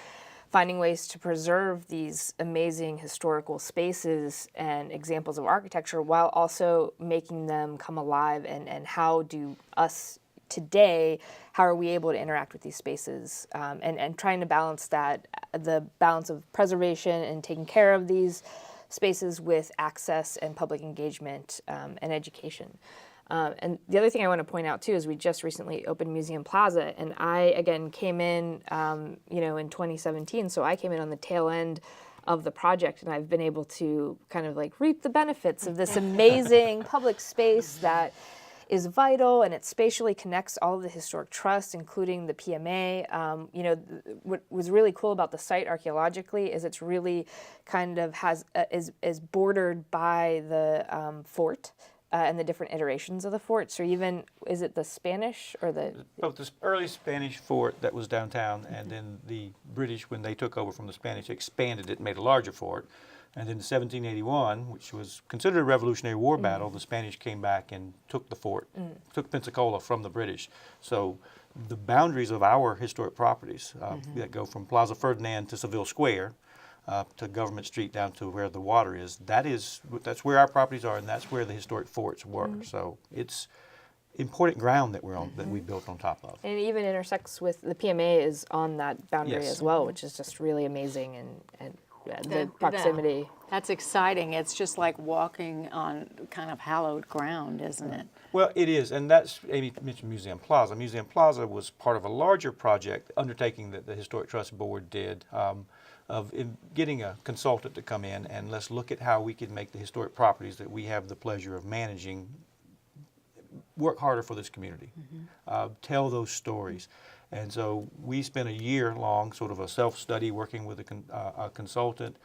finding ways to preserve these amazing historical spaces and examples of architecture while also making them come alive, and how do us today, how are we able to interact with these spaces, and trying to balance that, the balance of preservation and taking care of these spaces with access and public engagement and education. And the other thing I want to point out too is we just recently opened Museum Plaza, and I again came in, in 2017. So I came in on the tail end of the project, and I've been able to kind of like reap the benefits of this amazing public space that is vital, and it spatially connects all of the historic trusts, including the PMA. What was really cool about the site archaeologically is it's really kind of is bordered by the fort. And the different iterations of the fort. So even, is it the Spanish or the? Both the early Spanish fort that was downtown, and then the British, when they took over from the Spanish, expanded it, made a larger fort. And then in 1781, which was considered a Revolutionary War battle, the Spanish came back and took the fort, took Pensacola from the British. So the boundaries of our historic properties that go from Plaza Ferdinand to Seville Square, to Government Street down to where the water is, that's where our properties are, and that's where the historic forts were. So it's important ground that we're on, that we built on top of. And it even intersects with the PMA is on that boundary as well, which is just really amazing, and the proximity. That's exciting. It's just like walking on kind of hallowed ground, isn't it? Well, it is, and that's, Amy mentioned Museum Plaza. Museum Plaza was part of a larger project undertaking that the Historic Trust Board did, of getting a consultant to come in and let's look at how we can make the historic properties that we have the pleasure of managing work harder for this community, tell those stories. And so we spent a year long sort of a self-study working with a consultant,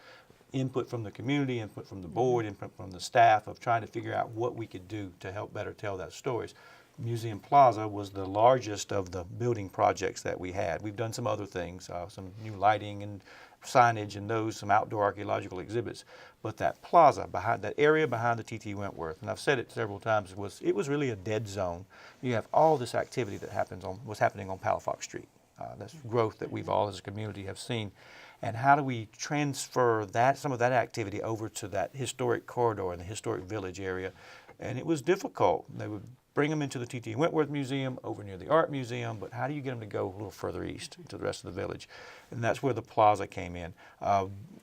input from the community, input from the board, input from the staff of trying to figure out what we could do to help better tell those stories. Museum Plaza was the largest of the building projects that we had. We've done some other things, some new lighting and signage and some outdoor archaeological exhibits. But that plaza, that area behind the T.T. Wentworth, and I've said it several times, it was really a dead zone. You have all this activity that was happening on Palafox Street. That's growth that we've all as a community have seen. And how do we transfer some of that activity over to that historic corridor and the historic village area? And it was difficult. They would bring them into the T.T. Wentworth Museum, over near the Art Museum, but how do you get them to go a little further east to the rest of the village? And that's where the plaza came in.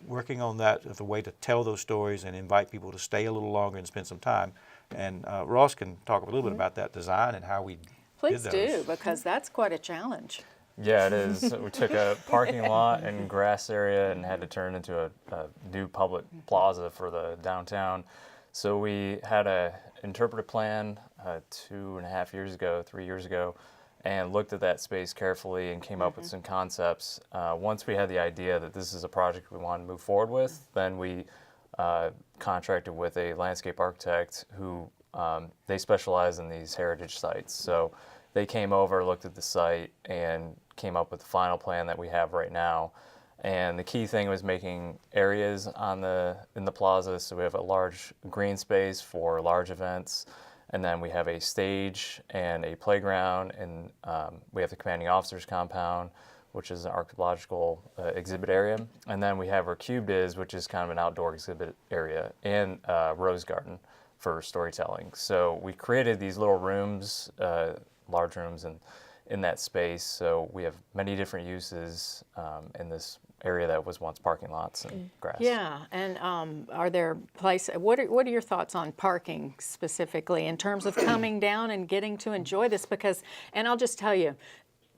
Working on that as a way to tell those stories and invite people to stay a little longer and spend some time. And Ross can talk a little bit about that design and how we Please did do, those. because that's quite a challenge. Yeah, it is. We took a parking lot and grass area and had to turn into a new public plaza for the downtown. So we had a interpretive plan 2.5 years ago, 3 years ago, and looked at that space carefully and came up with some concepts. Once we had the idea that this is a project we wanted to move forward with, then we contracted with a landscape architect who they specialize in these heritage sites. So they came over, looked at the site, and came up with the final plan that we have right now. And the key thing was making areas in the plaza. So we have a large green space for large events, and then we have a stage and a playground, and we have the commanding officers compound, which is an archaeological exhibit area. And then we have where Cubed is, which is kind of an outdoor exhibit area, and Rose Garden for storytelling. So we created these little rooms, large rooms in that space. So we have many different uses in this area that was once parking lots and grass. Yeah, and are there places, what are your thoughts on parking specifically in terms of coming down and getting to enjoy this? Because, and I'll just tell you,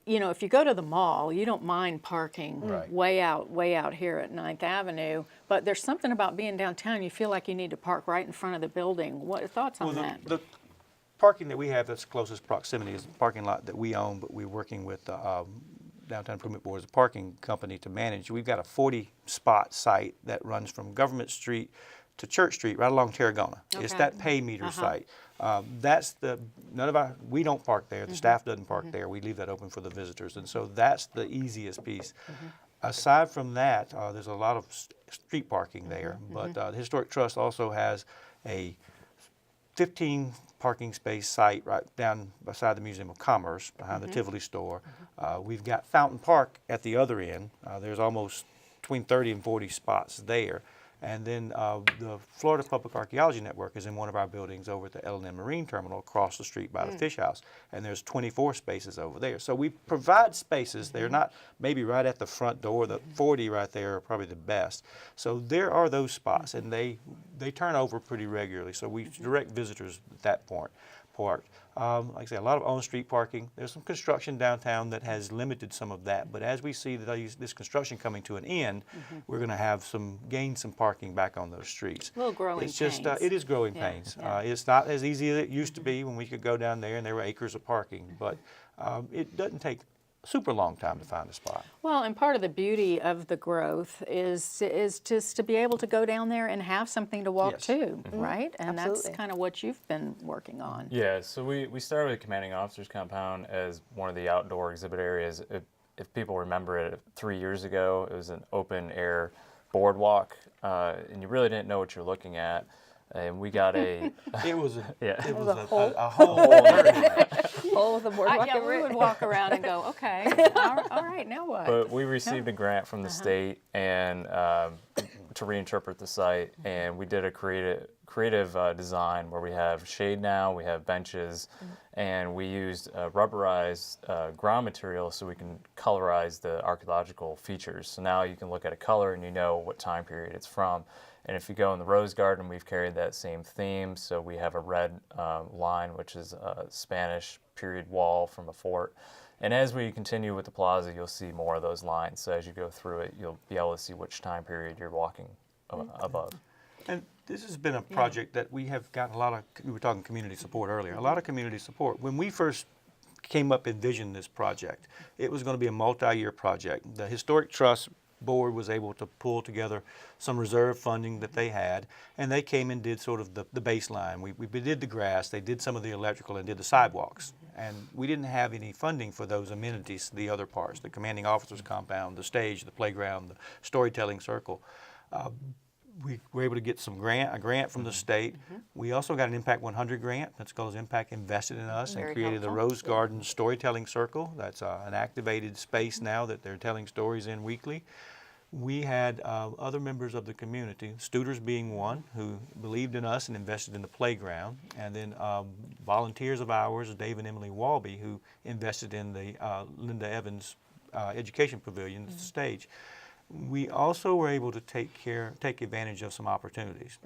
if you go to the mall, you don't mind parking way out here at 9th Avenue, but there's something about being downtown, you feel like you need to park right in front of the building. What are your thoughts on that? The parking that we have that's closest proximity is the parking lot that we own, but we're working with Downtown Improvement Board as a parking company to manage. We've got a 40-spot site that runs from Government Street to Church Street, right along Tarragona. Okay. It's that pay meter site. That's we don't park there. The staff doesn't park there. We leave that open for the visitors, and so that's the easiest piece. Aside from that, there's a lot of street parking there, but the Historic Trust also has a 15 parking space site right down beside the Museum of Commerce, behind the Tivoli store. We've got Fountain Park at the other end. There's almost between 30 and 40 spots there. And then the Florida Public Archaeology Network is in one of our buildings over at the L&M Marine Terminal across the street by the Fish House. And there's 24 spaces over there. So we provide spaces. They're not maybe right at the front door. The 40 right there are probably the best. So there are those spots, and they turn over pretty regularly. So we direct visitors at that point. Like I say, a lot of on-street parking. There's some construction downtown that has limited some of that, but as we see this construction coming to an end, we're going to gain some parking back on those streets. A little growing pains. It is growing pains. It's not as easy as it used to be when we could go down there and there were acres of parking, but it doesn't take a super long time to find a spot. Well, and part of the beauty of the growth is just to be able to go down there and have something to walk to, right? And that's kind of what you've been working on. Yeah, so we started with Commanding Officers Compound as one of the outdoor exhibit areas. If people remember it, 3 years ago, it was an open air boardwalk, and you really didn't know what you're looking at. And we got a. It was a hole. A hole. Hole with a boardwalk. Yeah, we would walk around and go, okay, all right, now what? But we received a grant from the state and to reinterpret the site, and we did a creative design where we have shade now, we have benches, and we used rubberized ground material so we can colorize the archaeological features. So now you can look at a color and you know what time period it's from. And if you go in the Rose Garden, we've carried that same theme. So we have a red line, which is a Spanish period wall from a fort. And as we continue with the plaza, you'll see more of those lines. So as you go through it, you'll be able to see which time period you're walking above. And this has been a project that we have gotten a lot of, we were talking community support earlier, a lot of community support. When we first came up envisioned this project, it was going to be a multi-year project. The Historic Trust Board was able to pull together some reserve funding that they had, and they came and did sort of the baseline. We did the grass, they did some of the electrical, and did the sidewalks. And we didn't have any funding for those amenities, the other parts, the commanding officers compound, the stage, the playground, the storytelling circle. We were able to get a grant from the state. We also got an Impact 100 grant. That's called Impact Invested in Us, and created the Rose Garden Storytelling Circle. That's an activated space now that they're telling stories in weekly. We had other members of the community, Studers being one, who believed in us and invested in the playground, and then volunteers of ours, Dave and Emily Walby, who invested in the Linda Evans Education Pavilion, the stage. We also were able to take advantage of some opportunities.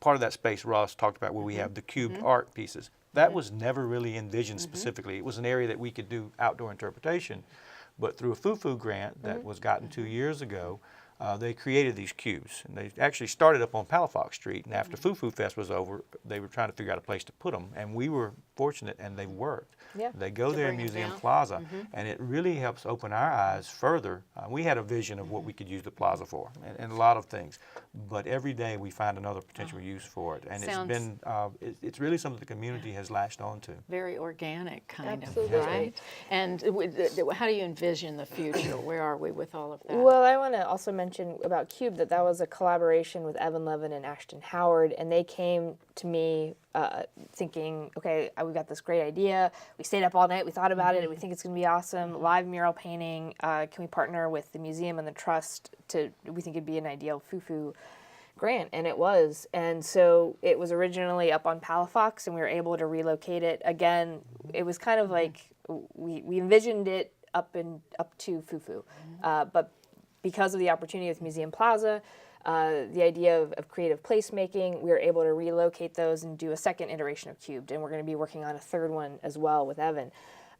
Part of that space Ross talked about, where we have the cubed art pieces. That was never really envisioned specifically. It was an area that we could do outdoor interpretation, but through a FUFU grant that was gotten 2 years ago, they created these cubes, and they actually started up on Palafox Street, and after FUFU Fest was over, they were trying to figure out a place to put them, and we were fortunate, and they worked. Yeah. They go there in bring 'em Museum down. Plaza, and it really helps open our eyes further. We had a vision of what we could use the plaza for, and a lot of things, but every day we find another potential use for it, and Sounds- it's been, it's really something the community has latched on to. Very organic, kind Absolutely. of, right? And how do you envision the future? Where are we with all of that? Well, I want to also mention about Cube that was a collaboration with Evan Levin and Ashton Howard, and they came to me thinking, okay, we've got this great idea. We stayed up all night, we thought about it, and we think it's going to be awesome. Live mural painting. Can we partner with the museum and the trust we think it'd be an ideal FUFU grant, and it was. And so it was originally up on Palafox, and we were able to relocate it. Again, it was kind of like we envisioned it up to FUFU, but because of the opportunity with Museum Plaza, the idea of creative placemaking, we were able to relocate those and do a second iteration of Cubed, and we're going to be working on a third one as well with Evan.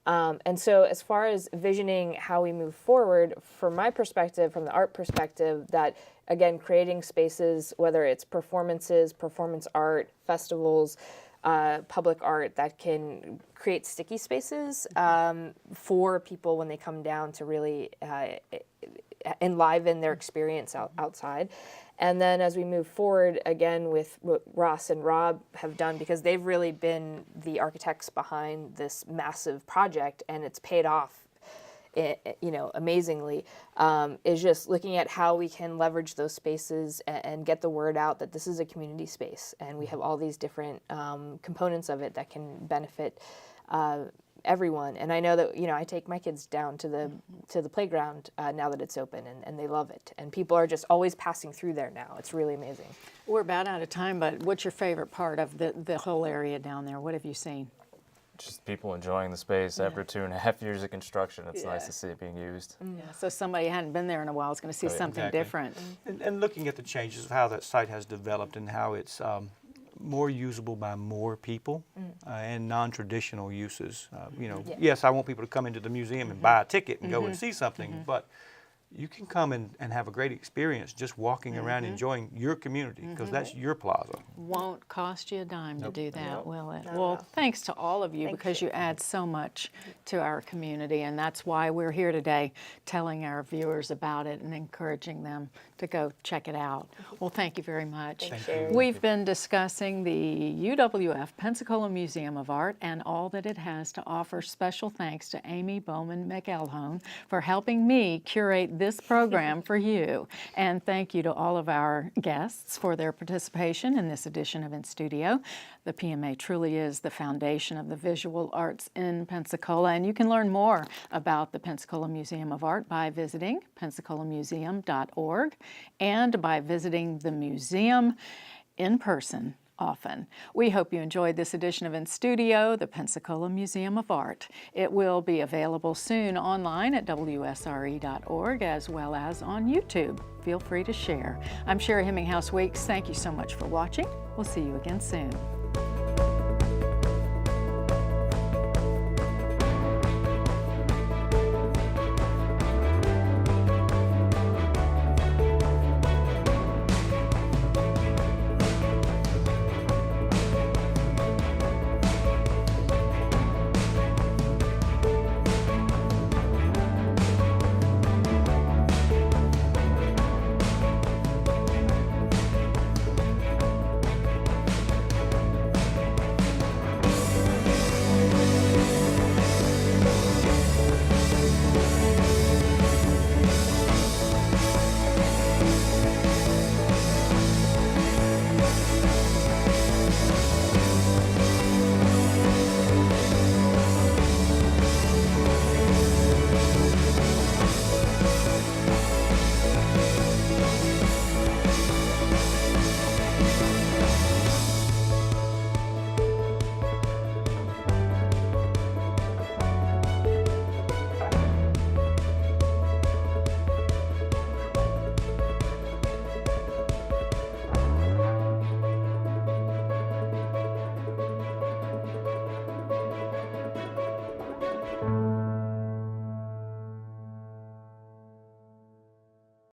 And so as far as visioning how we move forward, from my perspective, from the art perspective, that again, creating spaces, whether it's performances, performance art, festivals, public art, that can create sticky spaces for people when they come down to really enliven their experience outside. And then as we move forward, again, with what Ross and Rob have done, because they've really been the architects behind this massive project, and it's paid off, amazingly, is just looking at how we can leverage those spaces and get the word out that this is a community space, and we have all these different components of it that can benefit everyone. And I know that I take my kids down to the playground now that it's open, and they love it. And people are just always passing through there now. It's really amazing. We're about out of time, but what's your favorite part of the whole area down there? What have you seen? Just people enjoying the space after 2.5 years of construction. It's nice to see it being used. Yeah, so somebody who hadn't been there in a while is going to see something Exactly. different. And looking at the changes of how that site has developed and how it's more usable by more people and non-traditional uses. Yes, I want people to come into the museum and buy a ticket and go and see something, but you can come and have a great experience just walking around enjoying your community, because that's your plaza. Won't cost you a dime to do that, Nope. will it? Well, thanks to all of you, because you add so much to our community, and that's why we're here today telling our viewers about it and encouraging them to go check it out. Well, thank you very much. Thanks, Sherri. We've been discussing the UWF Pensacola Museum of Art and all that it has to offer. Special thanks to Amy Bowman-McElhone for helping me curate this program for you. And thank you to all of our guests for their participation in this edition of inStudio. The PMA truly is the foundation of the visual arts in Pensacola, and you can learn more about the Pensacola Museum of Art by visiting pensacolamuseum.org and by visiting the museum in person often. We hope you enjoyed this edition of inStudio, the Pensacola Museum of Art. It will be available soon online at WSRE.org as well as on YouTube. Feel free to share. I'm Sherri Hemminghaus Weeks. Thank you so much for watching. We'll see you again soon.